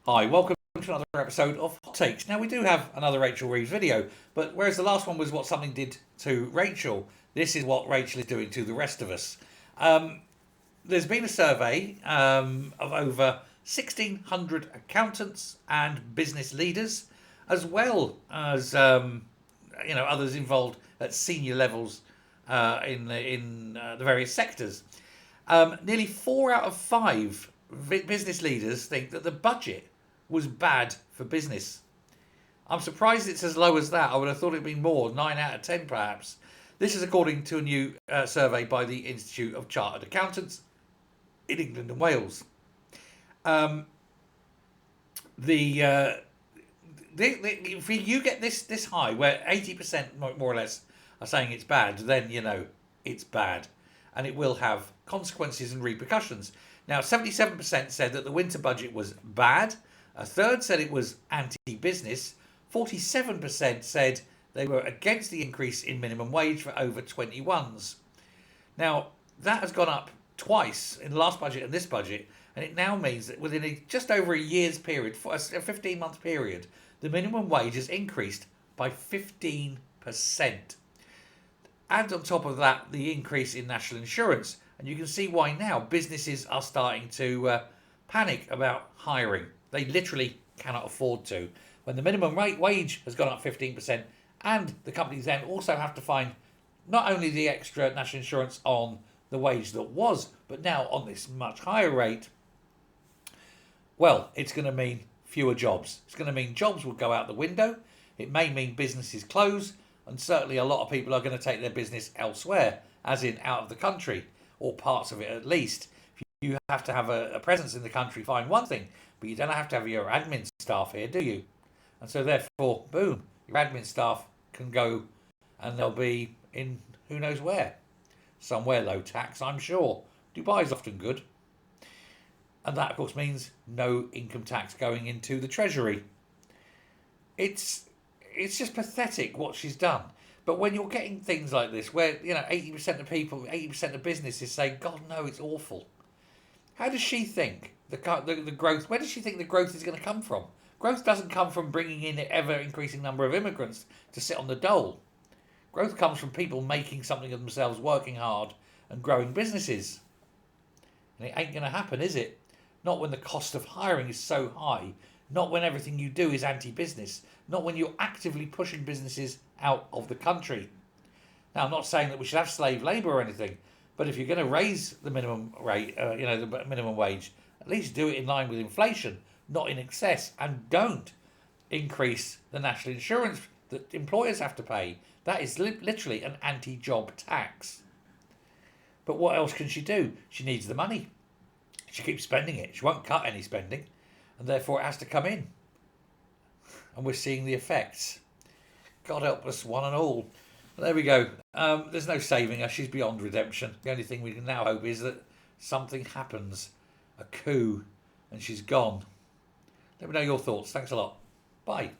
Hi, welcome to another episode of Hot Takes. Now, we do have another Rachel Reeves video, but whereas the last one was what something did to Rachel, this is what Rachel is doing to the rest of us. There's been a survey of over 1,600 accountants and business leaders, as well as others involved at senior levels in the various sectors. Nearly 4 out of 5 business leaders think that the budget was bad for business. I'm surprised it's as low as that. I would have thought it'd been more, 9 out of 10 perhaps. This is according to a new survey by the Institute of Chartered Accountants in England and Wales. If you get this high, where 80% more or less are saying it's bad, then you know it's bad, and it will have consequences and repercussions. Now, 77% said that the winter budget was bad. A third said it was anti-business. 47% said they were against the increase in minimum wage for over 21s. Now, that has gone up twice in the last budget and this budget, and it now means that within just over a year's period, a 15-month period, the minimum wage has increased by 15%. And on top of that, the increase in national insurance. And you can see why now businesses are starting to panic about hiring. They literally cannot afford to. When the minimum wage has gone up 15%, and the companies then also have to find not only the extra national insurance on the wage that was, but now on this much higher rate, well, it's going to mean fewer jobs. It's going to mean jobs will go out the window. It may mean businesses close, and certainly a lot of people are going to take their business elsewhere, as in out of the country, or parts of it at least. You have to have a presence in the country, fine, one thing, but you don't have to have your admin staff here, do you? And so therefore, boom, your admin staff can go, and they'll be in who knows where. Somewhere low tax, I'm sure. Dubai's often good. And that, of course, means no income tax going into the treasury. It's just pathetic what she's done. But when you're getting things like this, where 80% of people, 80% of businesses say, "God, no, it's awful." How does she think the growth? Where does she think the growth is going to come from? Growth doesn't come from bringing in an ever increasing number of immigrants to sit on the dole. Growth comes from people making something of themselves, working hard, and growing businesses. And it ain't going to happen, is it? Not when the cost of hiring is so high. Not when everything you do is anti-business. Not when you're actively pushing businesses out of the country. Now, I'm not saying that we should have slave labour or anything, but if you're going to raise the minimum rate, the minimum wage, at least do it in line with inflation, not in excess, and don't increase the national insurance that employers have to pay. That is literally an anti-job tax. But what else can she do? She needs the money. She keeps spending it. She won't cut any spending, and therefore it has to come in. And we're seeing the effects. God help us, one and all. There we go. There's no saving her. She's beyond redemption. The only thing we can now hope is that something happens, a coup, and she's gone. Let me know your thoughts. Thanks a lot. Bye.